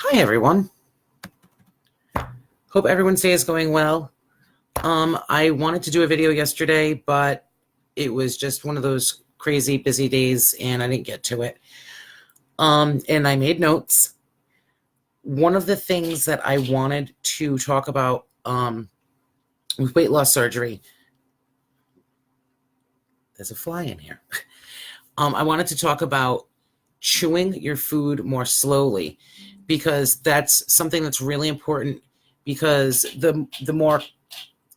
Hi, everyone. Hope everyone's day is going well. I wanted to do a video yesterday, but it was just one of those crazy busy days and I didn't get to it. And I made notes. One of the things that I wanted to talk about with weight loss surgery, there's a fly in here. I wanted to talk about chewing your food more slowly because that's something that's really important because the more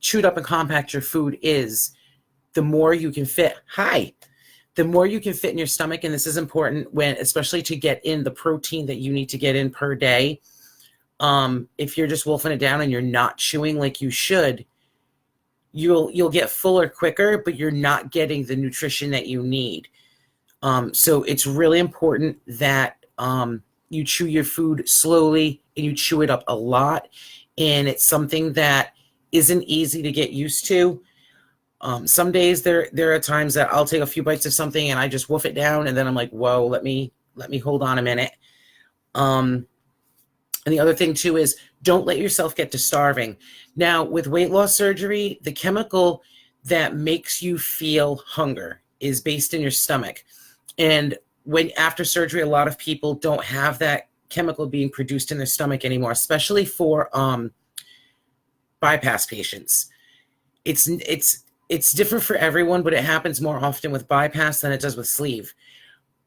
chewed up and compact your food is, the more you can fit. The more you can fit in your stomach, and this is important when, especially to get in the protein that you need to get in per day. If you're just wolfing it down and you're not chewing like you should, you'll get fuller quicker, but you're not getting the nutrition that you need. So it's really important that you chew your food slowly and you chew it up a lot. And it's something that isn't easy to get used to. Some days there are times that I'll take a few bites of something and I just wolf it down, and then I'm like, whoa, let me hold on a minute. And the other thing too is don't let yourself get to starving. Now, with weight loss surgery, the chemical that makes you feel hunger is based in your stomach. And when after surgery, a lot of people don't have that chemical being produced in their stomach anymore, especially for bypass patients. It's different for everyone, but it happens more often with bypass than it does with sleeve.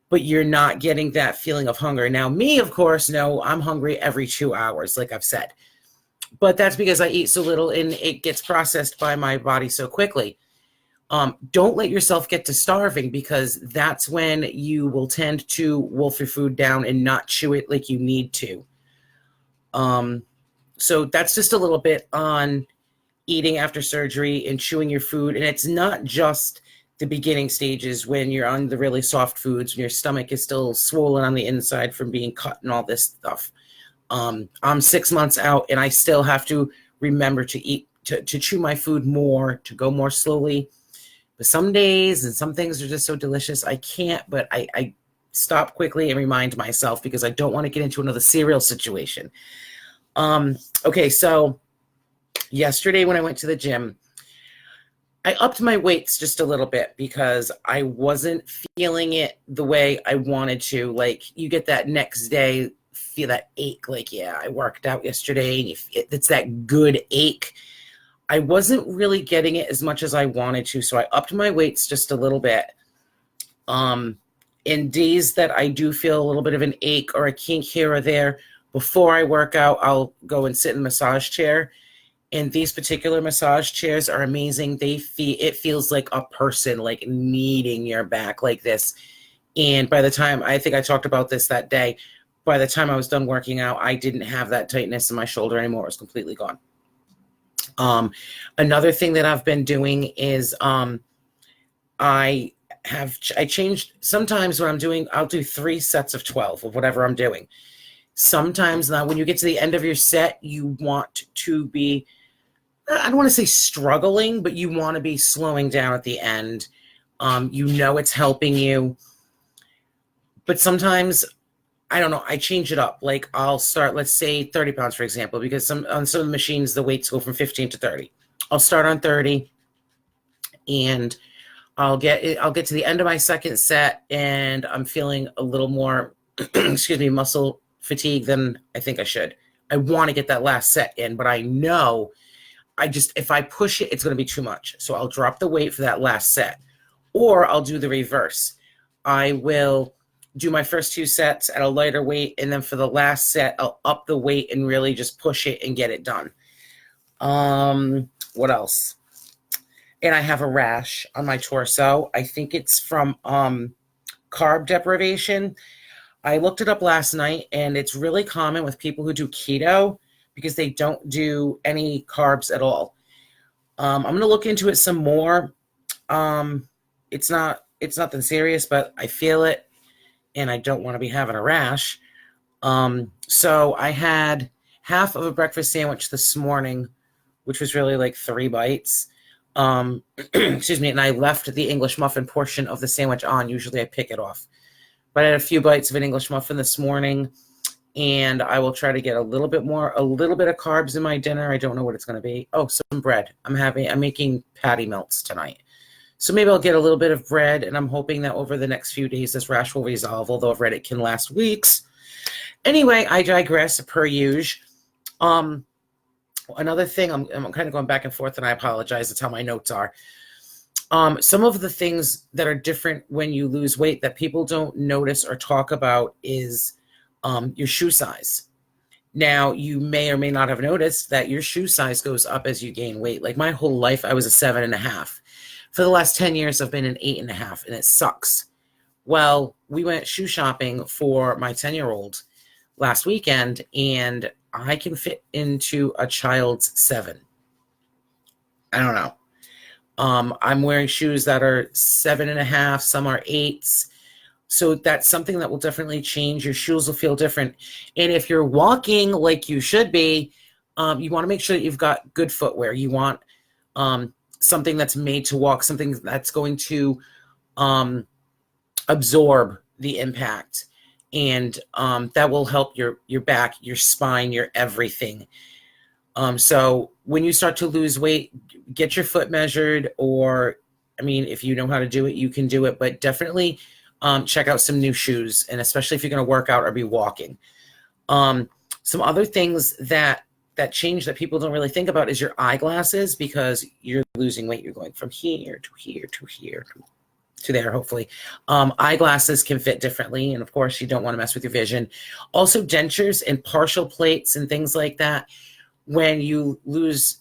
But you're not getting that feeling of hunger. Now, me, of course, no, I'm hungry every 2 hours, like I've said. But that's because I eat so little and it gets processed by my body so quickly. Don't let yourself get to starving, because that's when you will tend to wolf your food down and not chew it like you need to. So that's just a little bit on eating after surgery and chewing your food. And it's not just the beginning stages when you're on the really soft foods, when your stomach is still swollen on the inside from being cut and all this stuff. I'm 6 months out and I still have to remember to eat, to chew my food more, to go more slowly. But some days and some things are just so delicious, I can't, but I stop quickly and remind myself because I don't want to get into another cereal situation. Okay, so yesterday when I went to the gym, I upped my weights just a little bit because I wasn't feeling it the way I wanted to. Like, you get that next day, feel that ache, like, yeah, I worked out yesterday, and it's that good ache. I wasn't really getting it as much as I wanted to, so I upped my weights just a little bit. In days that I do feel a little bit of an ache or a kink here or there, before I work out, I'll go and sit in a massage chair. And these particular massage chairs are amazing. It feels like a person, like, kneading your back like this. And by the time, I think I talked about this that day, by the time I was done working out, I didn't have that tightness in my shoulder anymore. It was completely gone. Another thing that I've been doing is I changed. Sometimes when I'm doing, I'll do 3 sets of 12 of whatever I'm doing. Sometimes now when you get to the end of your set, you want to be, I don't want to say struggling, but you want to be slowing down at the end. It's helping you. But sometimes, I don't know, I change it up. Like, I'll start, let's say 30 pounds, for example, because on some of the machines, the weights go from 15 to 30. I'll start on 30 and I'll get to the end of my second set and I'm feeling a little more, muscle fatigue than I think I should. I want to get that last set in, but I know if I push it, it's going to be too much. So I'll drop the weight for that last set, or I'll do the reverse. I will do my first 2 sets at a lighter weight, and then for the last set, I'll up the weight and really just push it and get it done. What else? And I have a rash on my torso. I think it's from carb deprivation. I looked it up last night, and it's really common with people who do keto because they don't do any carbs at all. I'm going to look into it some more. It's nothing serious, but I feel it, and I don't want to be having a rash. So I had half of a breakfast sandwich this morning, which was really like 3 bites. And I left the English muffin portion of the sandwich on. Usually I pick it off. But I had a few bites of an English muffin this morning, and I will try to get a little bit of carbs in my dinner. I don't know what it's going to be. Oh, some bread. I'm making patty melts tonight. So maybe I'll get a little bit of bread, and I'm hoping that over the next few days this rash will resolve, although I've read it can last weeks. Anyway, I digress per usual. Another thing, I'm kind of going back and forth, and I apologize. That's how my notes are. Some of the things that are different when you lose weight that people don't notice or talk about is your shoe size. Now, you may or may not have noticed that your shoe size goes up as you gain weight. Like my whole life, I was a 7.5. For the last 10 years, I've been an 8.5, and it sucks. Well, we went shoe shopping for my 10-year-old last weekend, and I can fit into a child's 7. I don't know. I'm wearing shoes that are 7.5, some are 8s. So that's something that will definitely change. Your shoes will feel different. And if you're walking like you should be, you want to make sure that you've got good footwear. You want something that's made to walk, something that's going to absorb the impact. And that will help your back, your spine, your everything. So when you start to lose weight, get your foot measured, or, I mean, if you know how to do it, you can do it, but definitely check out some new shoes, and especially if you're going to work out or be walking. Some other things that change that people don't really think about is your eyeglasses, because you're losing weight. You're going from here to here to here to there, hopefully. Eyeglasses can fit differently, and of course, you don't want to mess with your vision. Also, dentures and partial plates and things like that. When you lose,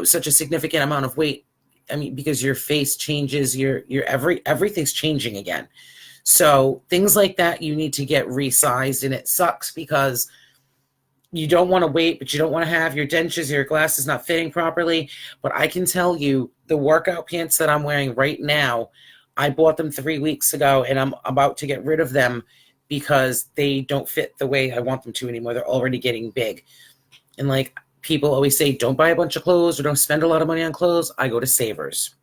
such a significant amount of weight, I mean, because your face changes, your everything's changing again. So things like that, you need to get resized, and it sucks because you don't want to wait, but you don't want to have your dentures, your glasses not fitting properly. But I can tell you, the workout pants that I'm wearing right now, I bought them 3 weeks ago, and I'm about to get rid of them because they don't fit the way I want them to anymore. They're already getting big. And like people always say, don't buy a bunch of clothes or don't spend a lot of money on clothes. I go to Savers.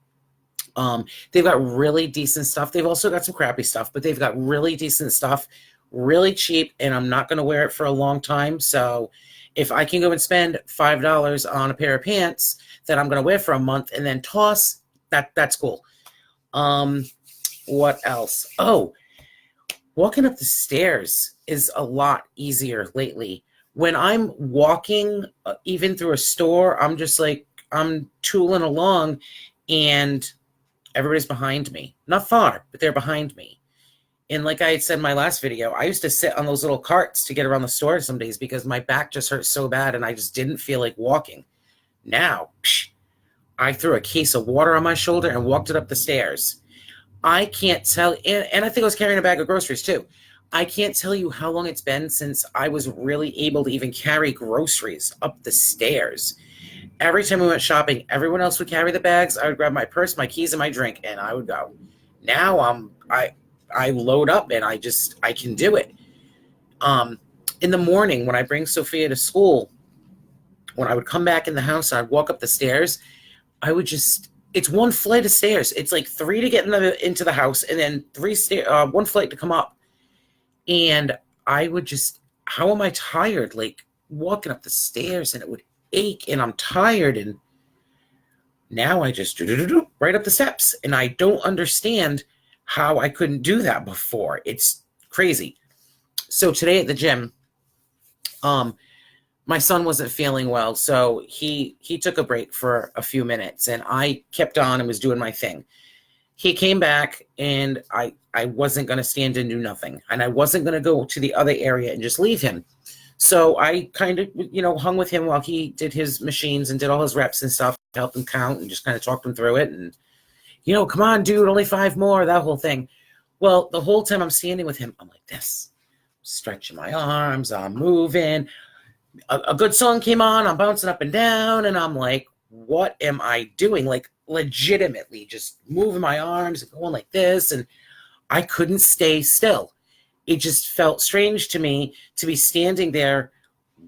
They've got really decent stuff. They've also got some crappy stuff, but they've got really decent stuff, really cheap, and I'm not going to wear it for a long time. So if I can go and spend $5 on a pair of pants that I'm going to wear for a month and then toss, that's cool. What else? Oh, walking up the stairs is a lot easier lately. When I'm walking, even through a store, I'm just like, I'm tooling along, and everybody's behind me. Not far, but they're behind me. And like I had said in my last video, I used to sit on those little carts to get around the store some days because my back just hurt so bad and I just didn't feel like walking. Now, I threw a case of water on my shoulder and walked it up the stairs. I can't tell, and I think I was carrying a bag of groceries too. I can't tell you how long it's been since I was really able to even carry groceries up the stairs. Every time we went shopping, everyone else would carry the bags. I would grab my purse, my keys, and my drink, and I would go. Now I load up, and I can do it. In the morning when I bring Sophia to school, when I would come back in the house and I'd walk up the stairs, it's one flight of stairs. It's like 3 to get into the house, and then 1 flight to come up. And I would how am I tired? Like walking up the stairs, and it would ache, and I'm tired. And now I just right up the steps, and I don't understand how I couldn't do that before. It's crazy. So today at the gym, my son wasn't feeling well, so he took a break for a few minutes, and I kept on and was doing my thing. He came back, and I wasn't going to stand and do nothing, and I wasn't going to go to the other area and just leave him. So I kind of, hung with him while he did his machines and did all his reps and stuff, helped him count and just kind of talked him through it. And, come on, dude, only 5 more, that whole thing. Well, the whole time I'm standing with him, I'm like this, stretching my arms, I'm moving. A good song came on, I'm bouncing up and down, and I'm like, what am I doing? Like, legitimately just moving my arms and going like this, and I couldn't stay still. It just felt strange to me to be standing there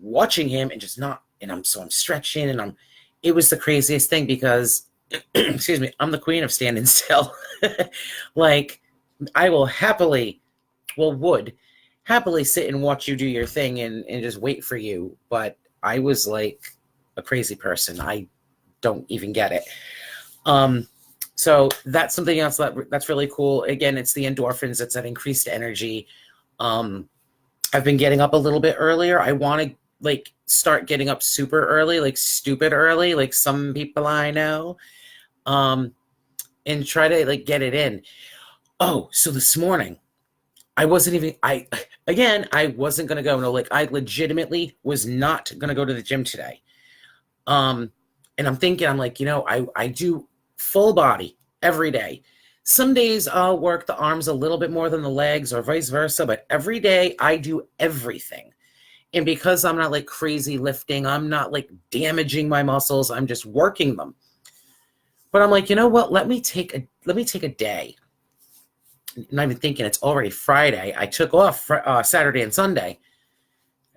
watching him and just not, and I'm stretching, and it was the craziest thing because, excuse me, I'm the queen of standing still. Like, I will happily, would happily sit and watch you do your thing and just wait for you. But I was like a crazy person. I don't even get it. So that's something else that's really cool. Again, it's the endorphins. It's that increased energy. I've been getting up a little bit earlier. I want to like start getting up super early, like stupid early, like some people I know, and try to like get it in. Oh, so this morning I wasn't even, I wasn't going to go. No, like I legitimately was not going to go to the gym today. And I'm thinking, I'm like, I do full body every day. Some days I'll work the arms a little bit more than the legs or vice versa, but every day I do everything. And because I'm not like crazy lifting, I'm not like damaging my muscles, I'm just working them. But I'm like, you know what? Let me take a day. Not even thinking it's already Friday. I took off Saturday and Sunday.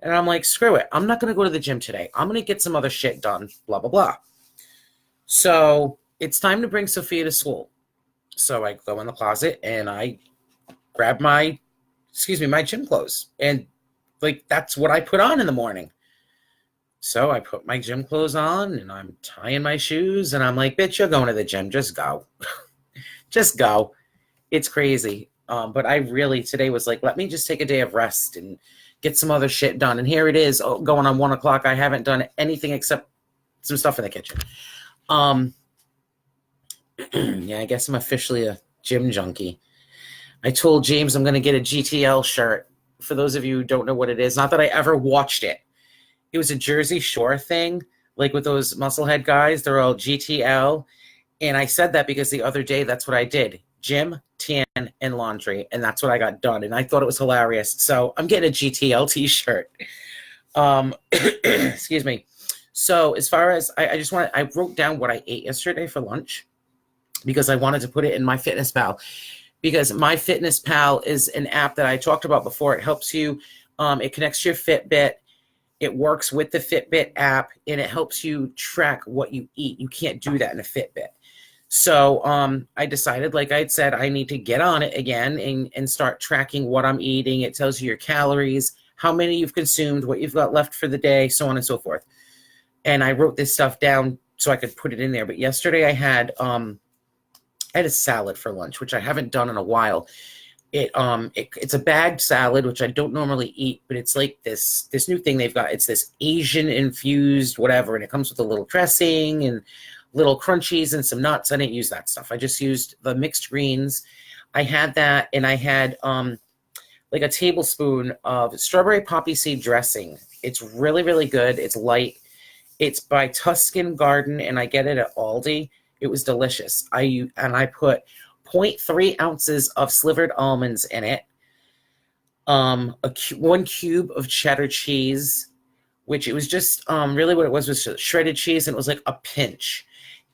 And I'm like, screw it. I'm not going to go to the gym today. I'm going to get some other shit done, blah, blah, blah. So it's time to bring Sophia to school. So I go in the closet and I grab my gym clothes. And like, that's what I put on in the morning. So I put my gym clothes on and I'm tying my shoes and I'm like, bitch, you're going to the gym. Just go. Just go. It's crazy. But I really today was like, let me just take a day of rest and get some other shit done. And here it is going on 1 o'clock. I haven't done anything except some stuff in the kitchen. Yeah, I guess I'm officially a gym junkie. I told James I'm going to get a GTL shirt. For those of you who don't know what it is, not that I ever watched it. It was a Jersey Shore thing, like with those musclehead guys. They're all GTL. And I said that because the other day, that's what I did. Gym, tan, and laundry. And that's what I got done. And I thought it was hilarious. So I'm getting a GTL t-shirt. Excuse me. So as far as, I wrote down what I ate yesterday for lunch because I wanted to put it in MyFitnessPal. Because MyFitnessPal is an app that I talked about before. It helps you, it connects to your Fitbit. It works with the Fitbit app, and it helps you track what you eat. You can't do that in a Fitbit. So I decided, like I said, I need to get on it again and start tracking what I'm eating. It tells you your calories, how many you've consumed, what you've got left for the day, so on and so forth. And I wrote this stuff down so I could put it in there. But yesterday I had a salad for lunch, which I haven't done in a while. It's a bagged salad, which I don't normally eat, but it's like this new thing they've got. It's this Asian infused whatever, and it comes with a little dressing and little crunchies and some nuts. I didn't use that stuff. I just used the mixed greens. I had that, and I had like a tablespoon of strawberry poppy seed dressing. It's really, really good. It's light. It's by Tuscan Garden, and I get it at Aldi. It was delicious. I put 0.3 ounces of slivered almonds in it, 1 cube of cheddar cheese, which it was just really what it was shredded cheese, and it was like a pinch.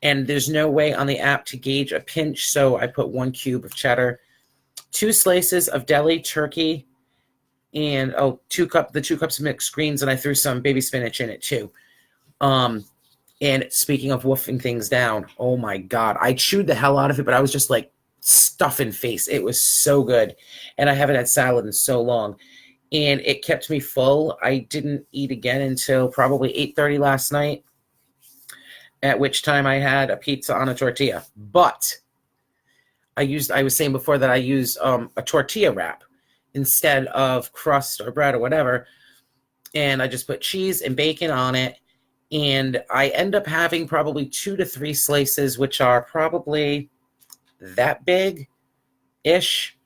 And there's no way on the app to gauge a pinch, so I put 1 cube of cheddar, 2 slices of deli turkey, and the 2 cups of mixed greens, and I threw some baby spinach in it too. And speaking of wolfing things down, oh my God, I chewed the hell out of it, but I was just like stuffing face. It was so good. And I haven't had salad in so long. And it kept me full. I didn't eat again until probably 8:30 last night, at which time I had a pizza on a tortilla. But I was saying before that I used a tortilla wrap instead of crust or bread or whatever. And I just put cheese and bacon on it. And I end up having probably 2 to 3 slices, which are probably that big-ish.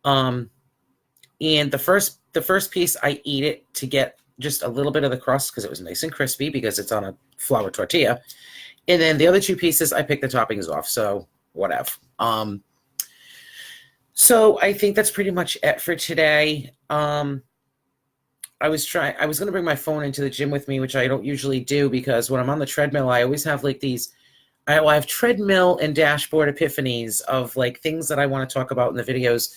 And the first piece, I eat it to get just a little bit of the crust because it was nice and crispy because it's on a flour tortilla. And then the other 2 pieces, I pick the toppings off. So whatever. So I think that's pretty much it for today. I was going to bring my phone into the gym with me, which I don't usually do because when I'm on the treadmill, I always have like I have treadmill and dashboard epiphanies of like things that I want to talk about in the videos,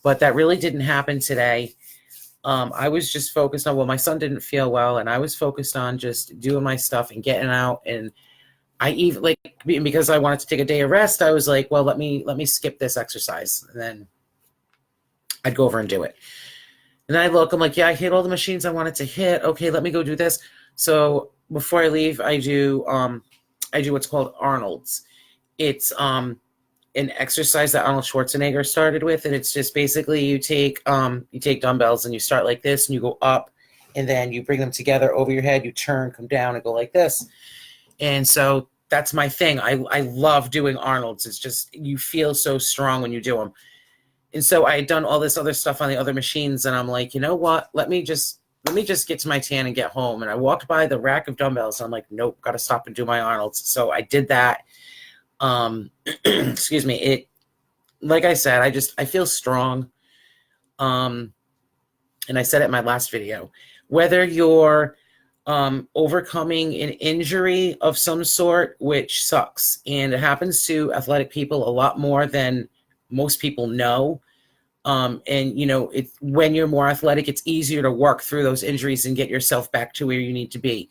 but that really didn't happen today. I was just focused on, my son didn't feel well, and I was focused on just doing my stuff and getting out. And I even because I wanted to take a day of rest, I was like, well, let me skip this exercise, and then I'd go over and do it. And I look, I'm like, yeah, I hit all the machines I wanted to hit. Okay, let me go do this. So before I leave, I do what's called Arnold's. It's an exercise that Arnold Schwarzenegger started with, and it's just basically you take dumbbells and you start like this and you go up, and then you bring them together over your head, you turn, come down, and go like this. And so that's my thing. I love doing Arnold's. It's just, you feel so strong when you do them. And so I had done all this other stuff on the other machines, and I'm like, you know what? Let me just get to my tan and get home. And I walked by the rack of dumbbells, and I'm like, nope, got to stop and do my Arnold's. So I did that. Excuse me. It, like I said, I feel strong. And I said it in my last video, whether you're overcoming an injury of some sort, which sucks, and it happens to athletic people a lot more than most people know. And you know, when you're more athletic, it's easier to work through those injuries and get yourself back to where you need to be.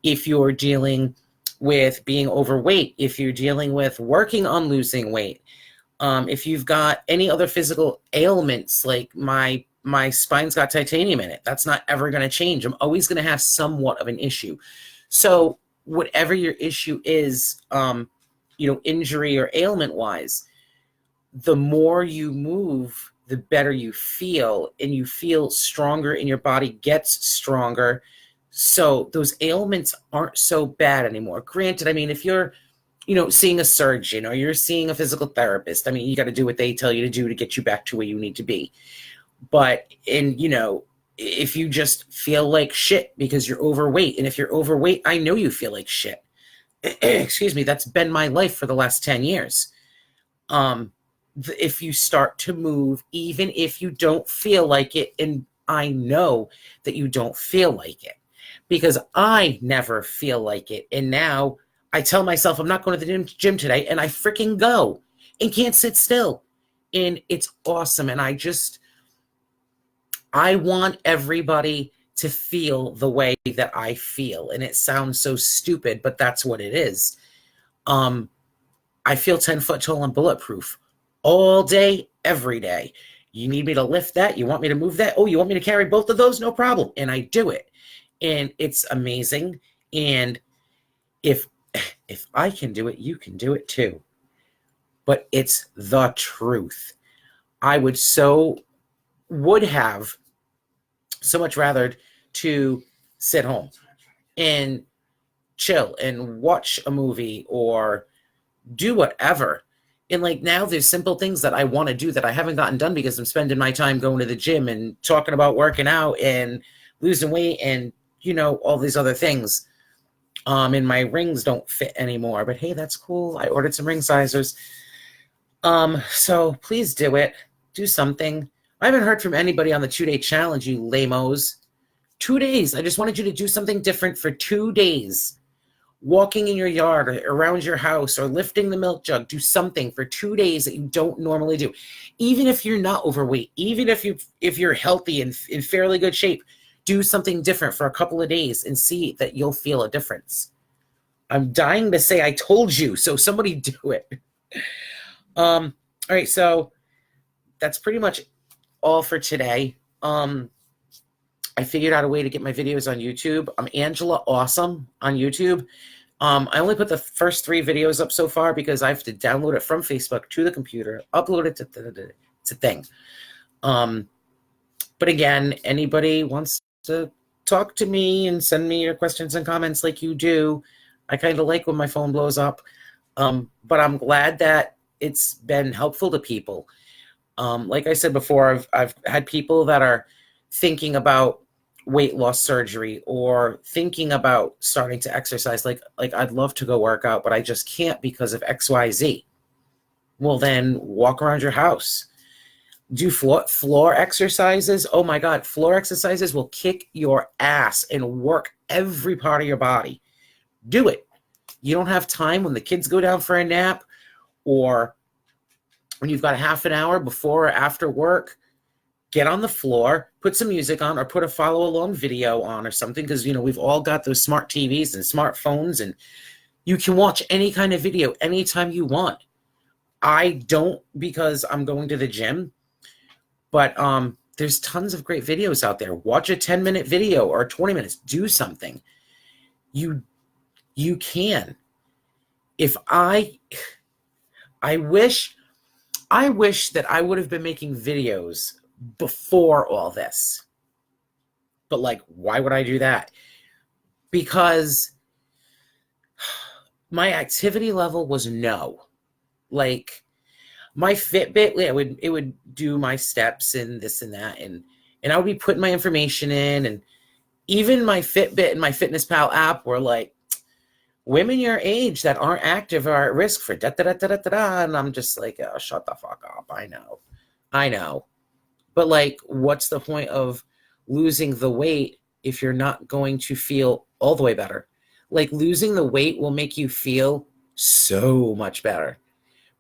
If you're dealing with being overweight, if you're dealing with working on losing weight, if you've got any other physical ailments, like my spine's got titanium in it, that's not ever going to change. I'm always going to have somewhat of an issue. So whatever your issue is, injury or ailment wise, the more you move, the better you feel, and you feel stronger and your body gets stronger. So those ailments aren't so bad anymore. Granted, I mean, if you're, seeing a surgeon or you're seeing a physical therapist, I mean, you got to do what they tell you to do to get you back to where you need to be. But if you just feel like shit because you're overweight, and if you're overweight, I know you feel like shit. Excuse me, that's been my life for the last 10 years. If you start to move, even if you don't feel like it, and I know that you don't feel like it, because I never feel like it. And now I tell myself I'm not going to the gym today, and I freaking go and can't sit still. And it's awesome. And I want everybody to feel the way that I feel. And it sounds so stupid, but that's what it is. I feel 10 foot tall and bulletproof all day, every day. You need me to lift that? You want me to move that? Oh, you want me to carry both of those? No problem. And I do it. And it's amazing. And if I can do it, you can do it too. But it's the truth. I would have so much rather to sit home and chill and watch a movie or do whatever. And like now there's simple things that I want to do that I haven't gotten done because I'm spending my time going to the gym and talking about working out and losing weight and, all these other things. And my rings don't fit anymore, but hey, that's cool. I ordered some ring sizers. So please do it. Do something. I haven't heard from anybody on the 2-day challenge, you lamos. 2 days. I just wanted you to do something different for 2 days. Walking in your yard or around your house or lifting the milk jug. Do something for 2 days that you don't normally do. Even if you're not overweight, even if you're healthy and in fairly good shape, do something different for a couple of days and see that you'll feel a difference. I'm dying to say I told you, so somebody do it. All right, so that's pretty much all for today. I figured out a way to get my videos on YouTube. I'm Angela Awesome on YouTube. I only put the first 3 videos up so far because I have to download it from Facebook to the computer, upload it to it's a thing. But again, anybody wants to talk to me and send me your questions and comments like you do. I kind of like when my phone blows up. But I'm glad that it's been helpful to people. Like I said before, I've had people that are thinking about weight loss surgery or thinking about starting to exercise. Like I'd love to go work out, but I just can't because of XYZ. Well, then walk around your house. Do floor exercises. Oh my God, floor exercises will kick your ass and work every part of your body. Do it. You don't have time when the kids go down for a nap or when you've got a half an hour before or after work. Get on the floor, put some music on, or put a follow-along video on or something, because, we've all got those smart TVs and smartphones, and you can watch any kind of video anytime you want. I don't because I'm going to the gym, but there's tons of great videos out there. Watch a 10-minute video or 20 minutes. Do something. You can. If I wish that I would have been making videos before all this. But like, why would I do that? Because my activity level was no. Like, my Fitbit, it would do my steps and this and that, and I would be putting my information in, and even my Fitbit and my Fitness Pal app were like, women your age that aren't active are at risk for da da da da da da, and I'm just like, oh, shut the fuck up. I know, but like, what's the point of losing the weight if you're not going to feel all the way better? Like, losing the weight will make you feel so much better.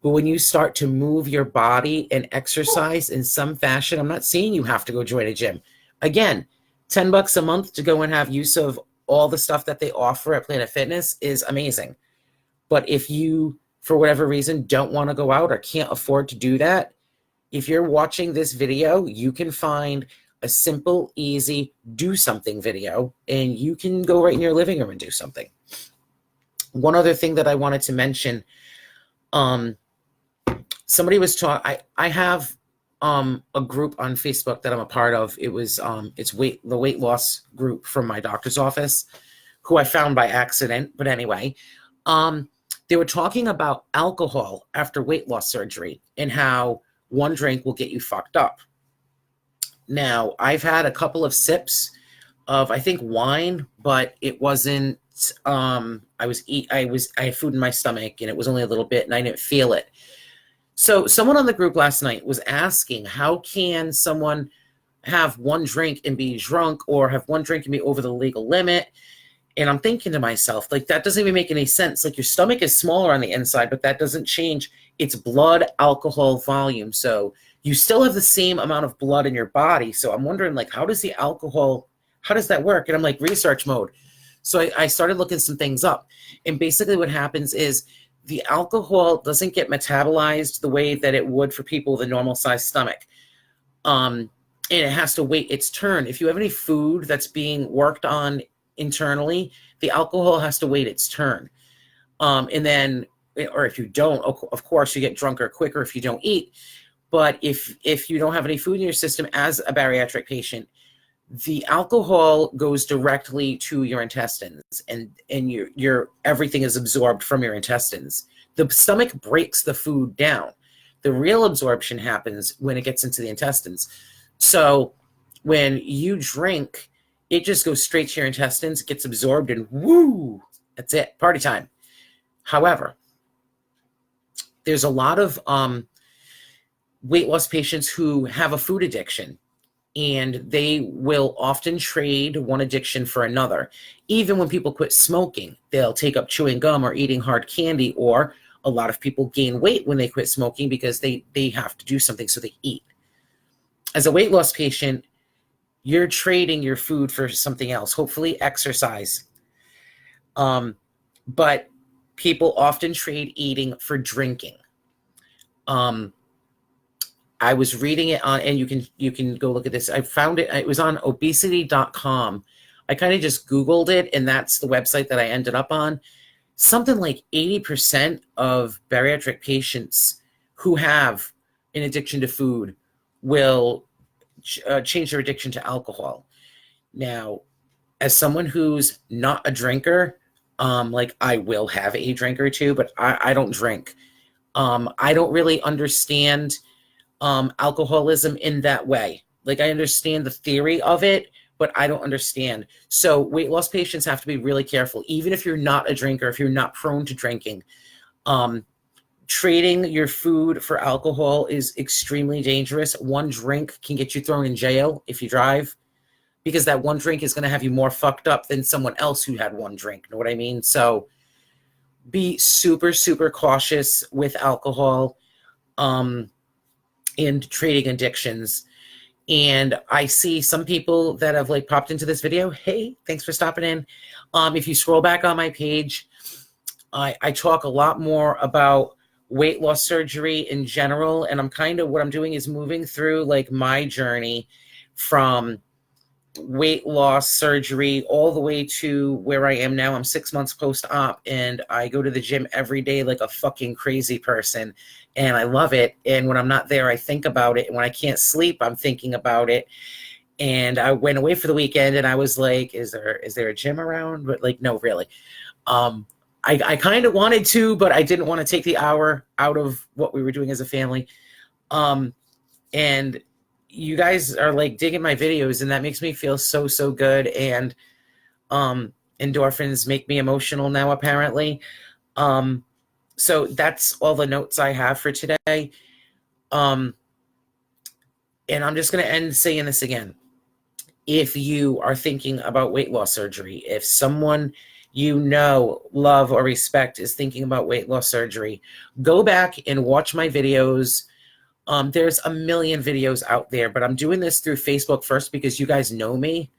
But when you start to move your body and exercise in some fashion, I'm not saying you have to go join a gym. Again, $10 a month to go and have use of all the stuff that they offer at Planet Fitness is amazing. But if you, for whatever reason, don't want to go out or can't afford to do that, if you're watching this video, you can find a simple, easy, do something video, and you can go right in your living room and do something. One other thing that I wanted to mention, somebody was talking, I have a group on Facebook that I'm a part of. It was it's the weight loss group from my doctor's office, who I found by accident. But anyway, they were talking about alcohol after weight loss surgery and how one drink will get you fucked up. Now, I've had a couple of sips of, I think, wine, but it wasn't, I had food in my stomach, and it was only a little bit, and I didn't feel it. So someone on the group last night was asking, how can someone have one drink and be drunk, or have one drink and be over the legal limit? And I'm thinking to myself, like, that doesn't even make any sense. Like, your stomach is smaller on the inside, but that doesn't change its blood alcohol volume. So you still have the same amount of blood in your body. So I'm wondering, like, how does that work? And I'm like, research mode. So I started looking some things up. And basically what happens is the alcohol doesn't get metabolized the way that it would for people with a normal sized stomach. And it has to wait its turn. If you have any food that's being worked on internally, the alcohol has to wait its turn. And then, or if you don't, of course, you get drunker quicker if you don't eat. But if you don't have any food in your system as a bariatric patient, the alcohol goes directly to your intestines, and your everything is absorbed from your intestines. The stomach breaks the food down. The real absorption happens when it gets into the intestines. So when you drink, it just goes straight to your intestines, gets absorbed, and woo, that's it, party time. However, there's a lot of weight loss patients who have a food addiction, and they will often trade one addiction for another. Even when people quit smoking, they'll take up chewing gum or eating hard candy, or a lot of people gain weight when they quit smoking because they have to do something, so they eat. As a weight loss patient, you're trading your food for something else, hopefully exercise. But people often trade eating for drinking. I was reading it on, and you can go look at this. I found it. It was on obesity.com. I kind of just Googled it, and that's the website that I ended up on. Something like 80% of bariatric patients who have an addiction to food will change their addiction to alcohol. Now, as someone who's not a drinker, like, I will have a drink or two, but I don't drink. I don't really understand alcoholism in that way. Like, I understand the theory of it, but I don't understand. So weight loss patients have to be really careful. Even if you're not a drinker, if you're not prone to drinking, trading your food for alcohol is extremely dangerous. One drink can get you thrown in jail if you drive, because that one drink is going to have you more fucked up than someone else who had one drink. Know what I mean? So be super, super cautious with alcohol and trading addictions. And I see some people that have like popped into this video. Hey, thanks for stopping in. If you scroll back on my page, I talk a lot more about weight loss surgery in general. And what I'm doing is moving through like my journey from weight loss surgery all the way to where I am now. I'm 6 months post-op, and I go to the gym every day like a fucking crazy person, and I love it. And when I'm not there, I think about it. And when I can't sleep, I'm thinking about it. And I went away for the weekend, and I was like, is there a gym around? But like, no, really. I kind of wanted to, but I didn't want to take the hour out of what we were doing as a family. And you guys are like digging my videos, and that makes me feel so, so good. And endorphins make me emotional now, apparently. So that's all the notes I have for today. And I'm just going to end saying this again. If you are thinking about weight loss surgery, if someone you know, love, or respect is thinking about weight loss surgery, go back and watch my videos. There's a million videos out there, but I'm doing this through Facebook first because you guys know me,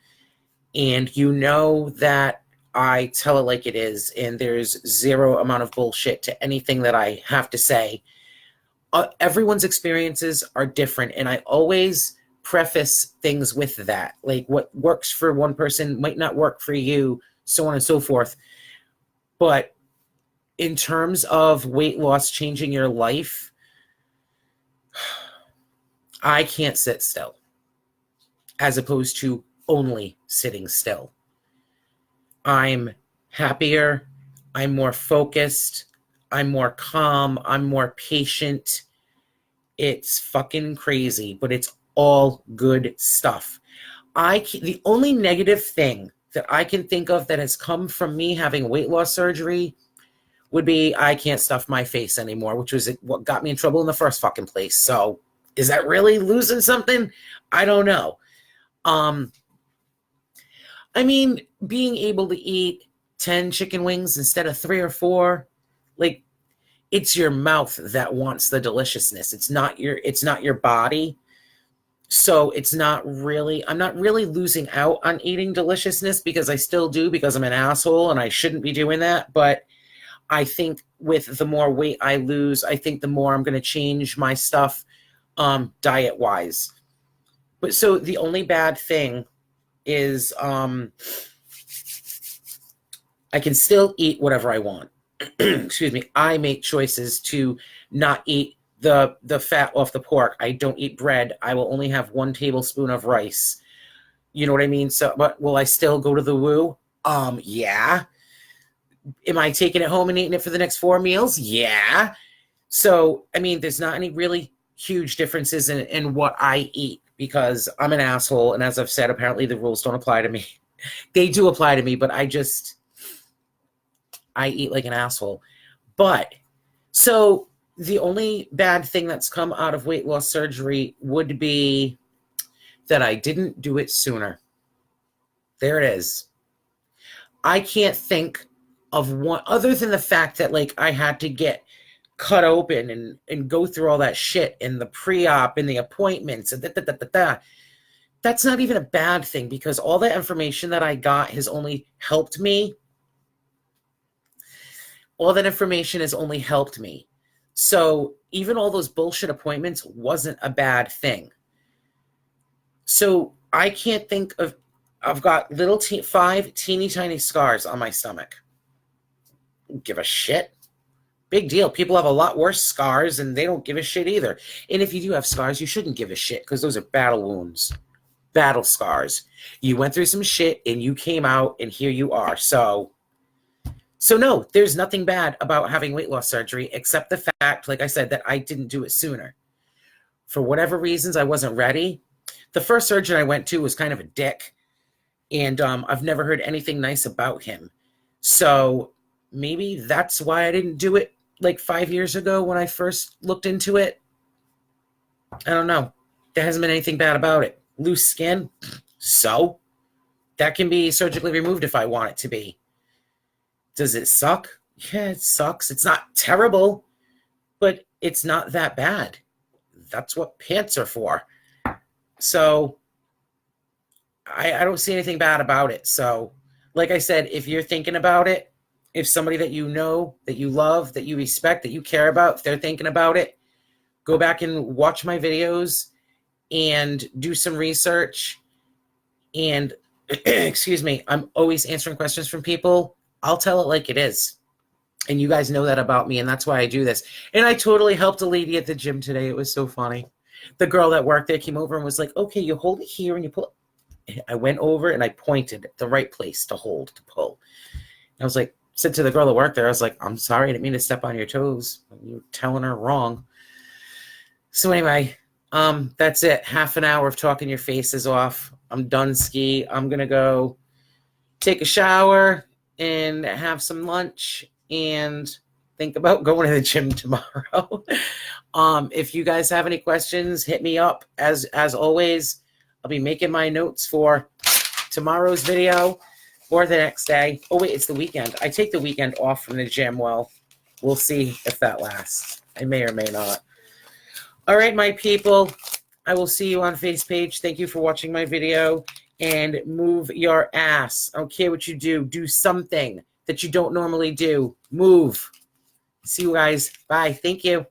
and you know that I tell it like it is, and there's zero amount of bullshit to anything that I have to say. Everyone's experiences are different, and I always preface things with that. Like, what works for one person might not work for you, so on and so forth. But in terms of weight loss changing your life, I can't sit still, as opposed to only sitting still. I'm happier, I'm more focused, I'm more calm, I'm more patient. It's fucking crazy, but it's all good stuff. The only negative thing that I can think of that has come from me having weight loss surgery would be I can't stuff my face anymore, which was what got me in trouble in the first fucking place. So is that really losing something? I don't know. I mean, being able to eat 10 chicken wings instead of 3 or 4, like, it's your mouth that wants the deliciousness. It's not your body. So I'm not really losing out on eating deliciousness, because I still do, because I'm an asshole and I shouldn't be doing that. But I think with the more weight I lose, I think the more I'm going to change my stuff diet wise. But so the only bad thing is I can still eat whatever I want. Excuse me. I make choices to not eat the fat off the pork. I don't eat bread. I will only have 1 tablespoon of rice. You know what I mean? So, but will I still go to the woo? Yeah. Am I taking it home and eating it for the next 4 meals? Yeah. So, I mean, there's not any really huge differences in what I eat, because I'm an asshole. And as I've said, apparently the rules don't apply to me. They do apply to me, but I eat like an asshole. But so the only bad thing that's come out of weight loss surgery would be that I didn't do it sooner. There it is. I can't think of one other than the fact that, like, I had to get cut open and go through all that shit in the pre-op and the appointments and That's not even a bad thing, because all that information that I got has only helped me. All that information has only helped me. So even all those bullshit appointments wasn't a bad thing. So I can't think of, I've got 5 teeny tiny scars on my stomach. Don't give a shit. Big deal. People have a lot worse scars and they don't give a shit either. And if you do have scars, you shouldn't give a shit, because those are battle wounds, battle scars. You went through some shit and you came out and here you are. So no, there's nothing bad about having weight loss surgery, except the fact, like I said, that I didn't do it sooner. For whatever reasons, I wasn't ready. The first surgeon I went to was kind of a dick, and I've never heard anything nice about him. So maybe that's why I didn't do it like 5 years ago when I first looked into it. I don't know. There hasn't been anything bad about it. Loose skin, so that can be surgically removed if I want it to be. Does it suck? Yeah, it sucks. It's not terrible, but it's not that bad. That's what pants are for. So I don't see anything bad about it. So, like I said, if you're thinking about it, if somebody that you know, that you love, that you respect, that you care about, if they're thinking about it, go back and watch my videos and do some research. And excuse me, I'm always answering questions from people. I'll tell it like it is. And you guys know that about me, and that's why I do this. And I totally helped a lady at the gym today. It was so funny. The girl that worked there came over and was like, okay, you hold it here and you pull it. I went over and I pointed at the right place to hold, to pull. And I was like, said to the girl that worked there, I was like, I'm sorry, I didn't mean to step on your toes. You're telling her wrong. So anyway, that's it. Half an hour of talking your faces off. I'm done ski. I'm going to go take a shower and have some lunch and think about going to the gym tomorrow. If you guys have any questions, hit me up. As always, I'll be making my notes for tomorrow's video or the next day. Oh, wait, it's the weekend. I take the weekend off from the gym. Well, we'll see if that lasts. I may or may not. All right, my people, I will see you on Face page. Thank you for watching my video. And move your ass. I don't care what you do. Do something that you don't normally do. Move. See you guys. Bye. Thank you.